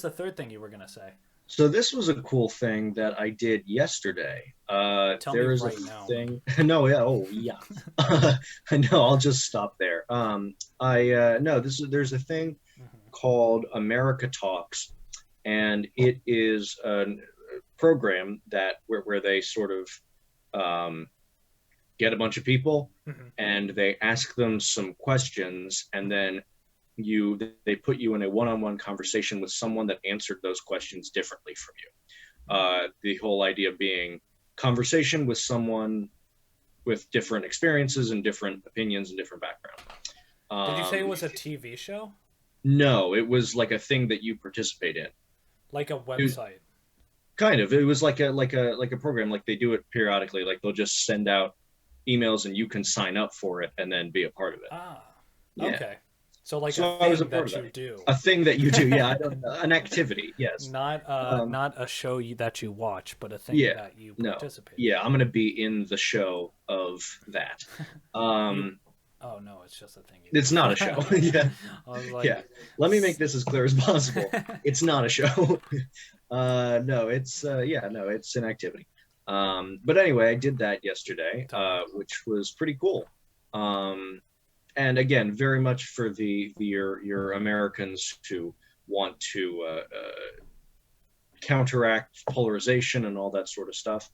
the third thing you were gonna say? So this was a cool thing that I did yesterday. Tell me There is a right now. thing. No, yeah, oh yeah. No, I'll just stop there. I no, this is there's a thing Hmm. called America Talks, and it is a program that where they sort of um, get a bunch of people Hmm. and they ask them some questions, and then you they put you in a one-on-one conversation with someone that answered those questions differently from you. The whole idea being conversation with someone with different experiences and different opinions and different background. Did you say it Um, was a TV show? no, it was like a thing that you participate in. Like a It was website? kind of. It was like a program. Like they do it periodically. Like they'll just send out emails and you can sign up for it and then be a part of it. Ah, Yeah. okay. So like a So I was a thing part of that that. you do, A thing that you do. Yeah, I don't know. An activity. Yes. Um, not a show that you watch, but a thing yeah. that you No. participate Yeah, I'm gonna be in the show of that. in. You Um, Oh no, it's just a thing you it's not a show. do. Yeah. I was Yeah. like, Let me make this as clear as possible. It's not a show. No, it's yeah, no, it's an activity. But anyway, I did that yesterday, tell me. which was pretty cool. Um, and again, very much for your Americans who want to counteract polarization and all that sort of stuff,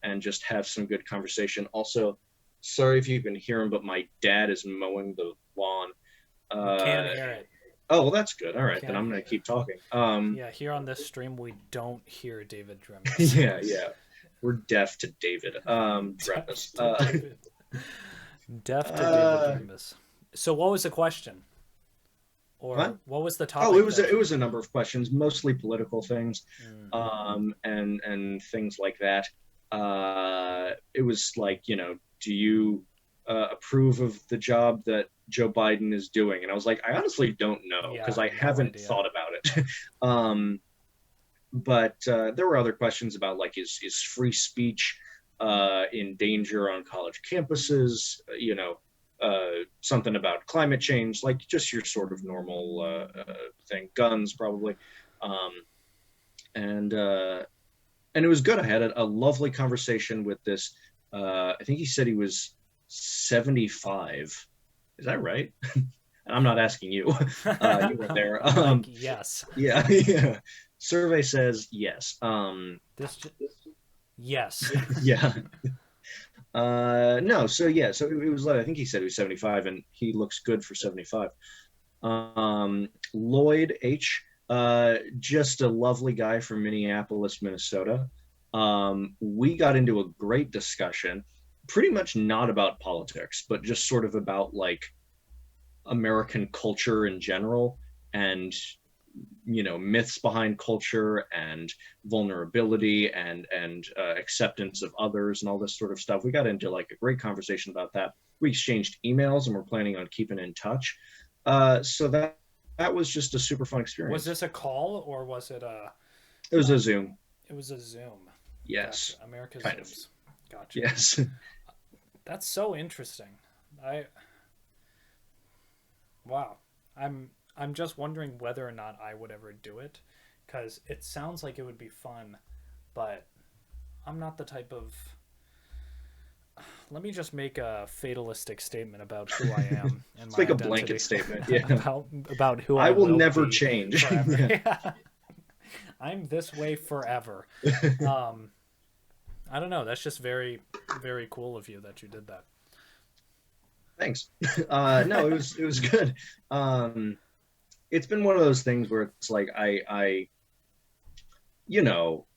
and just have some good conversation. Also, sorry if you can hear him, but my dad is mowing the lawn. We can't Uh, hear it. oh, well, that's good. All We right, then can't I'm hear gonna it. keep talking. Yeah, here on this stream, we don't hear David Dremis. Yeah, yeah, we're deaf to David. Deaf Dremis. to David. Deaf to David Uh, Dremis. So, what was the question, what? or what was the Oh, topic that it you? was a number of questions, mostly political things, Mm. and things like that. It was like, do you approve of the job that Joe Biden is doing? And I was like, I honestly don't know Yeah, because I I have no haven't idea. thought about it. um, but there were other questions about like is free speech in danger on college campuses? Something about climate change, like just your sort of normal thing. Guns, probably, um, and and it was good. I had a lovely conversation with this. I think he said he was 75. Is that right? And I'm not asking you. You were there. I'm like, yes. Yeah, yeah. Survey says yes. This. Yes. Yeah. No, so yeah, so it was like I think he said he was 75 and he looks good for 75. Lloyd H, just a lovely guy from Minneapolis, Minnesota. We got into a great discussion, pretty much not about politics, but just sort of about like American culture in general and myths behind culture and vulnerability and acceptance of others and all this sort of stuff. We got into like a great conversation about that. We exchanged emails and we're planning on keeping in touch. So that was just a super fun Was experience. this a call or was it a? It was a Zoom. It was a Zoom. Gotcha. Yes, America's kind of. Zooms. Gotcha. Yes. That's so interesting. I Wow. I'm just wondering whether or not I would ever do it cuz it sounds like it would be fun, but I'm not the type of. Let me just make a fatalistic statement about who I am and It's my like a blanket identity. statement. Yeah. About who I I will will never be change. forever. Yeah. Yeah. I'm this way forever. Um I don't know, that's just very very cool of you that you did Thanks. No, it was good. It's been one of those things where it's like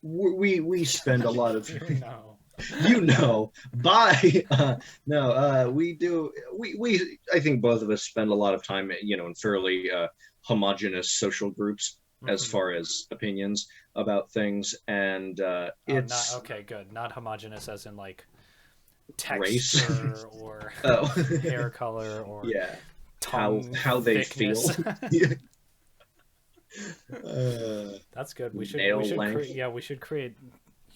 we spend a that. lot of You know. by no we do we I think both of us spend a lot of time in fairly homogenous social groups as Mhm. far as opinions about things, and Oh, not it's okay, good. Not homogenous as in like race. texture or Oh. hair color or Yeah, tongue how they feel. thickness. That's good. We Nail should length. create. Yeah, we should create.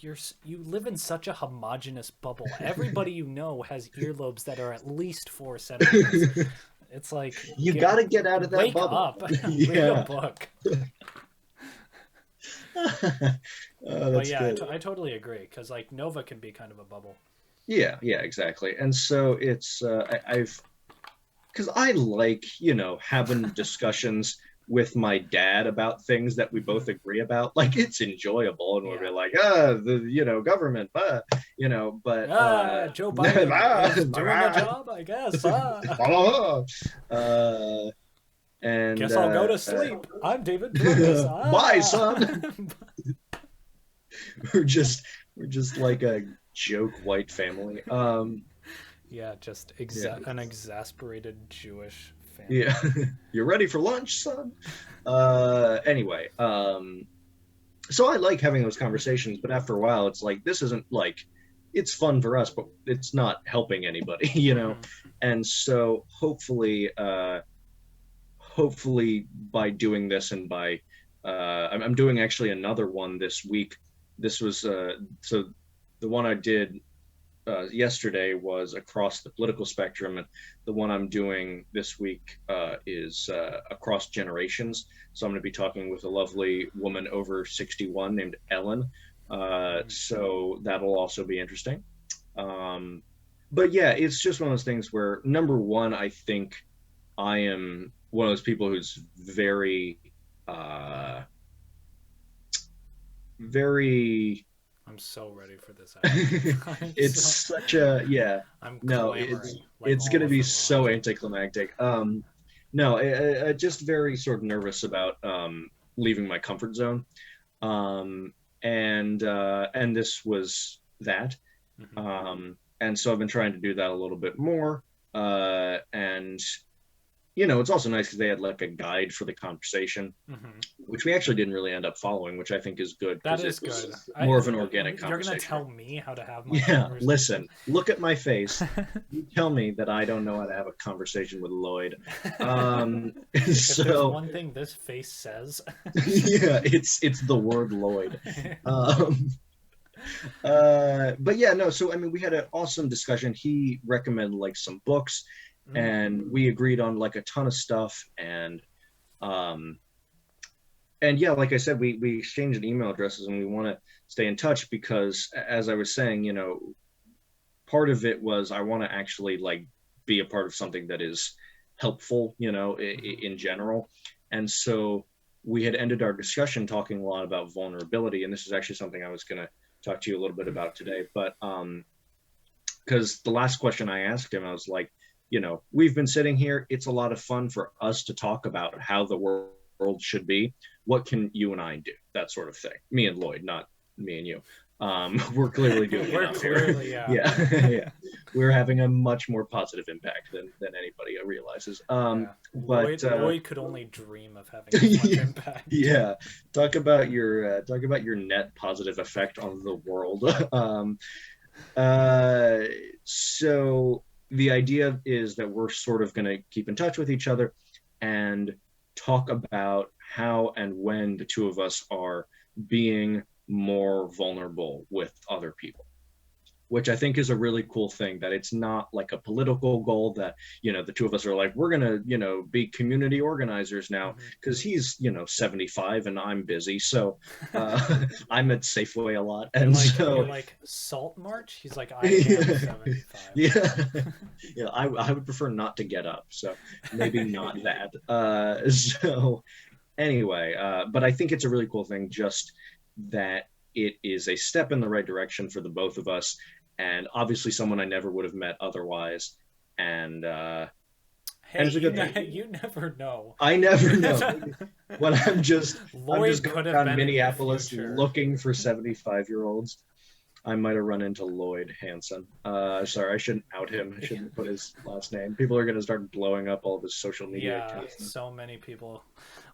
You live in such a homogenous bubble. Everybody you know has earlobes that are at least 4 centimeters. It's like You got to get out of that wake bubble. up, read a Yeah. book. Oh, But that's yeah, good. I totally agree because like Nova can be kind of a bubble. Yeah, yeah, exactly. And so it's I've because I like, you know, having discussions with my dad about things that we Hmm. both agree about. Like it's enjoyable, and we'll be Yeah. like, the government, you know, but Joe Biden is doing a job, I guess. uh, and Guess I'll go to sleep. I'm David Drummers. bye, son. We're just we're just like a joke white family. Yeah, just Yeah, an exasperated Jewish family. yeah. You ready for lunch, son? Anyway, so I like having those conversations, but after a while, it's like this isn't like it's fun for us, but it's not helping anybody, you know. Hmm. And so hopefully by doing this and by I'm doing actually another one this week. This was so the one I did yesterday was across the political spectrum, and the one I'm doing this week is across generations. So I'm going to be talking with a lovely woman over 61 named Ellen. Mm. So that'll also be interesting. Um, but yeah, it's just one of those things where number one, I think I am one of those people who's uh, very I'm so ready for this episode. it's such a yeah I'm no clamoring like it's all gonna of be Vermont. so anticlimactic. No, just very sort of nervous about leaving my comfort zone. um and this was that. Hmm. And so I've been trying to do that a little bit more. And it's also nice because they had like a guide for the conversation, Hmm. which we actually didn't really end up following, which I think is good That because it is good. was more of an organic You're gonna conversation. tell me how to have my Yeah, conversation. listen, look at my face. You tell me that I don't know how to have a conversation with Lloyd. Um, If there's so one thing this face says. yeah, it's the word Lloyd. Um, but yeah, no. So I mean, we had an awesome discussion. He recommended like some books, Mm. and we agreed on like a ton of stuff. Um, and yeah, like I said, we exchanged email addresses, and we want to stay in touch because, as I was saying, part of it was I want to actually like be a part of something that is helpful, Hmm. in general. And so we had ended our discussion talking a lot about vulnerability, and this is actually something I was going to talk to you a little bit about today. But because the last question I asked him, I was like, we've been sitting here. It's a lot of fun for us to talk about how the world should be. What can you and I do? That sort of thing. Me and Lloyd, not me and you. We're clearly doing We're enough here. clearly, yeah. Yeah, yeah. We're having a much more positive impact than anybody realizes. Yeah. But Lloyd could only dream of having this much yeah, impact. yeah. Talk about your net positive effect on the world. Uh, so the idea is that we're sort of going to keep in touch with each other and talk about how and when the two of us are being more vulnerable with other people, which I think is a really cool thing, that it's not like a political goal that, the two of us are like, we're going to, be community organizers now, Hmm. because he's, 75 and I'm busy. So I'm at Safeway a lot. You're And like so, Salt March. He's like I am yeah, 75. yeah, yeah, I would prefer not to get up. So maybe not that. So anyway, but I think it's a really cool thing, just that it is a step in the right direction for the both of us, and obviously someone I never would have met otherwise. And Hey, it's a good thing. you never know. I never know. Maybe when I'm just Lloyd going could have around been in your Minneapolis future. looking for 75-year-olds, I might have run into Lloyd Hansen. Sorry, I shouldn't out him. I shouldn't put his last name. People are going to start blowing up all of his social media Yeah, accounts. so many people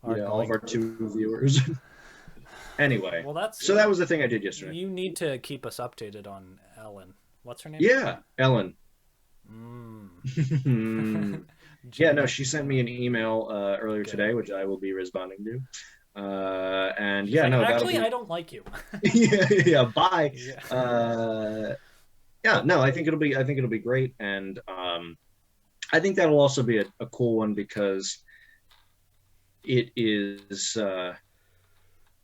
are Yeah, all of going our to. two viewers. Anyway, Well, that's so that was the thing I did yesterday. you need to keep us updated on Ellen. What's her name? Yeah, Ellen. Mm. Yeah, no, Janet. she sent me an email earlier Good. today, which I will be responding to. And She's yeah, like, no, that'll actually, be I don't like you. yeah, yeah. Bye. Yeah. Uh, yeah, no, I think it'll be great, and I think that'll also be a cool one because it is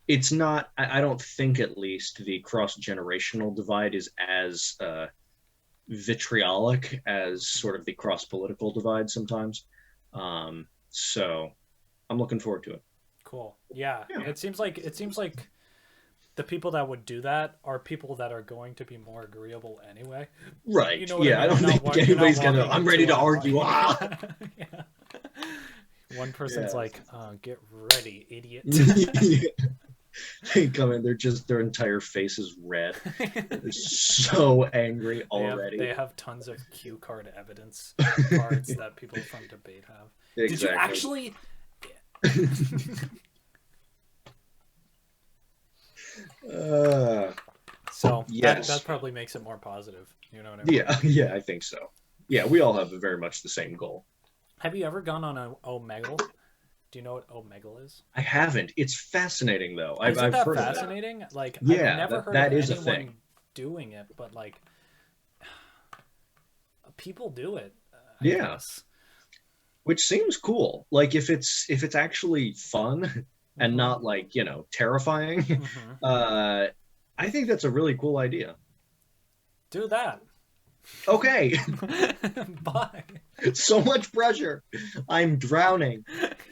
it's not. I don't think, at least, the cross generational divide is as vitriolic as sort of the cross political divide sometimes. So I'm looking forward to it. Cool. Yeah, Yeah. it seems like the people that would do that are people that are going to be more agreeable anyway. You Right. know what I Yeah. I mean? don't think You're not anybody's gonna. walking I'm ready into to a argue. Ah. yeah. One person's Yeah. like, "Get ready, idiot." They come in. They're just their entire face is red. They're so angry They already. have tons of cue card evidence cards that people from debate have. Did you Exactly. actually? Uh, So that yes. probably makes it more positive. You know what I mean? Yeah. Yeah. I think so. Yeah. We all have very much the same goal. Have you ever gone on a Omegle? Do you know what Omegle is? I haven't. It's fascinating though. Isn't I've that heard of it. fascinating? Like I've Yeah. never heard of That is a thing. anyone doing it, but like people do it. I Yeah. guess. Which seems cool. Like if it's actually fun and Mm-hmm. not like, terrifying, Mm-hmm. uh I think that's a really cool idea. Do that. Okay. Bye. So much pressure. I'm drowning.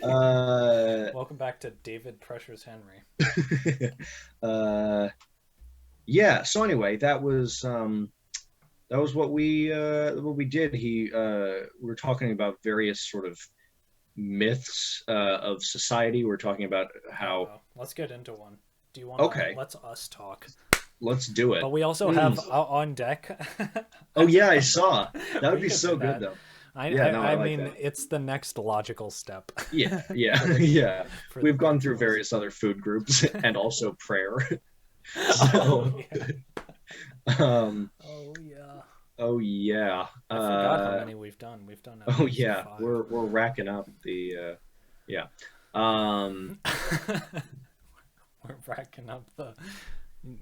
Uh Welcome back to David Pressures Henry. uh yeah, so anyway, that was what we did. We were talking about various sort of myths of society. We're talking about Oh how well, let's get into one. Do you want to? okay, Let's us talk. let's do But it. we also Mm. have on deck. Oh yeah, I saw. That would We be could do so good that. though. I, Yeah, I no, I I like mean, that. it's the next logical step Yeah, yeah, for the yeah. for the We've gone big through girls. various other food groups and also prayer. Oh So, yeah. um, Oh yeah. oh yeah, I forgot how many we've done. We've done at oh least yeah, five. we're racking up yeah, um, We're racking up the.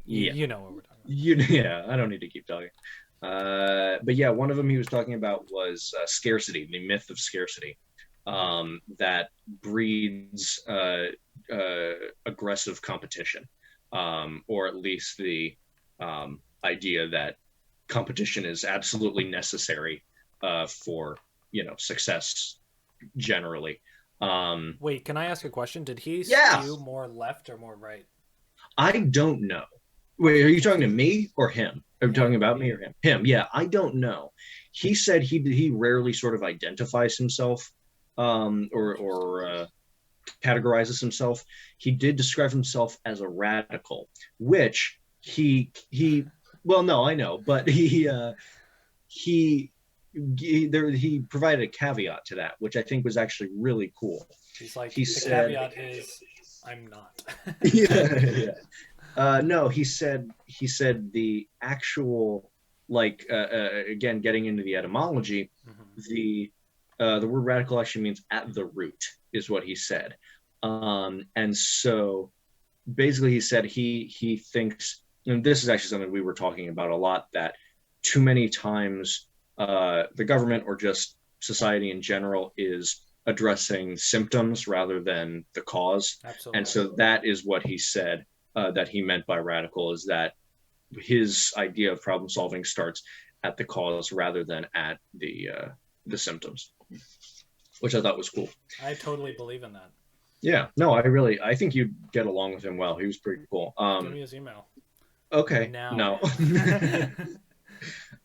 yeah. You know what we're talking Yeah, I don't need to keep talking. But yeah, one of them he was talking about was scarcity, the myth of scarcity, that breeds aggressive competition, or at least the idea that competition is absolutely necessary for success generally. Um, Wait, can I ask a question? Did he yeah, skew more left or more right? I don't know. Wait, are you talking to me or him? Are you talking Him. about me or him? Him, yeah, I don't know. He said he rarely sort of identifies himself, Interesting. or categorizes himself. He did describe himself as a radical, which he well, no, I know, but he he provided a caveat to that, which I think was actually really cool. He's like, He the said, caveat is, I'm not. yeah, yeah. No, he said the actual, like, again, getting into the etymology, Mhm. the word radical actually means at the root, is what he said. And so basically he said he thinks, and this is actually something we were talking about a lot, that too many times the government or just society in general is addressing symptoms rather than the cause. And Absolutely. so that is what he said, that he meant by radical, is that his idea of problem solving starts at the cause rather than at the symptoms, which I thought was cool. I totally believe in that. Yeah, no, I think you'd get along with him well. He was pretty cool. Give me his email. Okay, Now. no.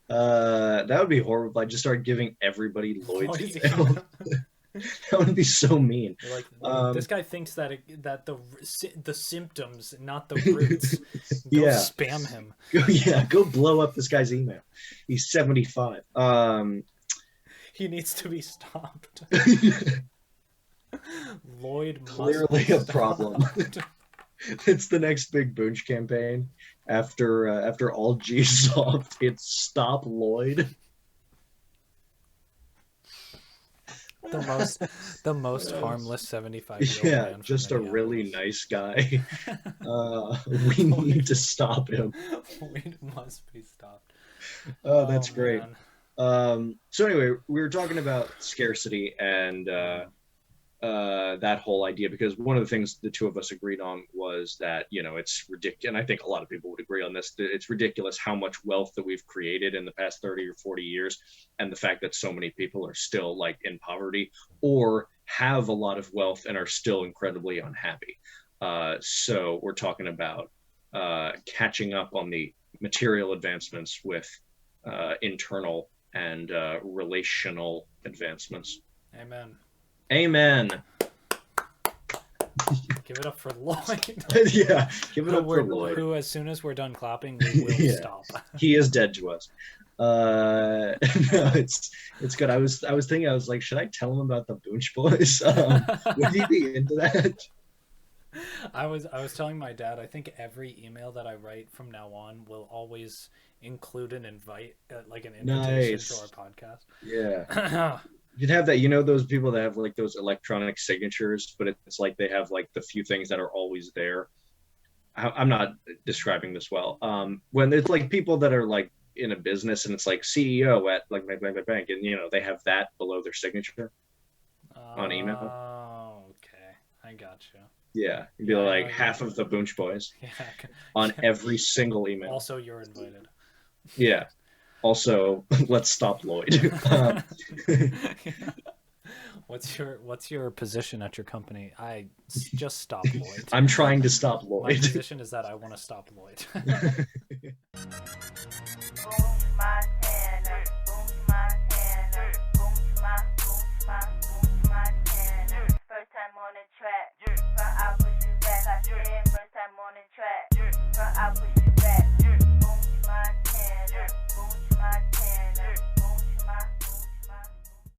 That would be horrible. I just started giving everybody Lloyd's Lloyd's email. email. That would be so mean. You're like, this Um, guy thinks that the symptoms, not the roots. Go yeah, spam him. yeah, go blow up this guy's email. He's 75. He needs to be stopped. Lloyd must be Clearly a problem. stopped. It's the next big Boonch campaign after all Gsoft. It's Stop Lloyd. The most harmless 75-year-old Yeah, man from just a really Minneapolis. nice guy. We need to stop him. Lloyd must be stopped. Oh, that's great. Man. So anyway, we were talking about scarcity and that whole idea, because one of the things the two of us agreed on was that, it's ridiculous, and I think a lot of people would agree on this, that it's ridiculous how much wealth that we've created in the past 30 or 40 years, and the fact that so many people are still like in poverty, or have a lot of wealth and are still incredibly unhappy. So we're talking about catching up on the material advancements with internal and relational advancements. Amen. Amen. Give it up for Lloyd. Yeah, give it up for Lloyd. Who, as soon as we're done clapping, we will stop. He is dead to us. No, it's good. I was thinking, I was like, should I tell him about the Boonch Boys? Would he be into that? I was telling my dad, I think every email that I write from now on will always include an invite, like an invitation to our podcast. Yeah. You'd have that, those people that have like those electronic signatures, but it's like they have like the few things that are always there. I'm not describing this well. When it's like people that are like in a business and it's like CEO at like my bank, and they have that below their signature on email. Oh, okay, I got you. Yeah, it'd be like half of the Boonch Boys on every single email. Also, you're invited. Yeah. Also, let's stop Lloyd. What's your position at your company? I just stop Lloyd. I'm trying to stop Lloyd. My position is that I want to stop Lloyd.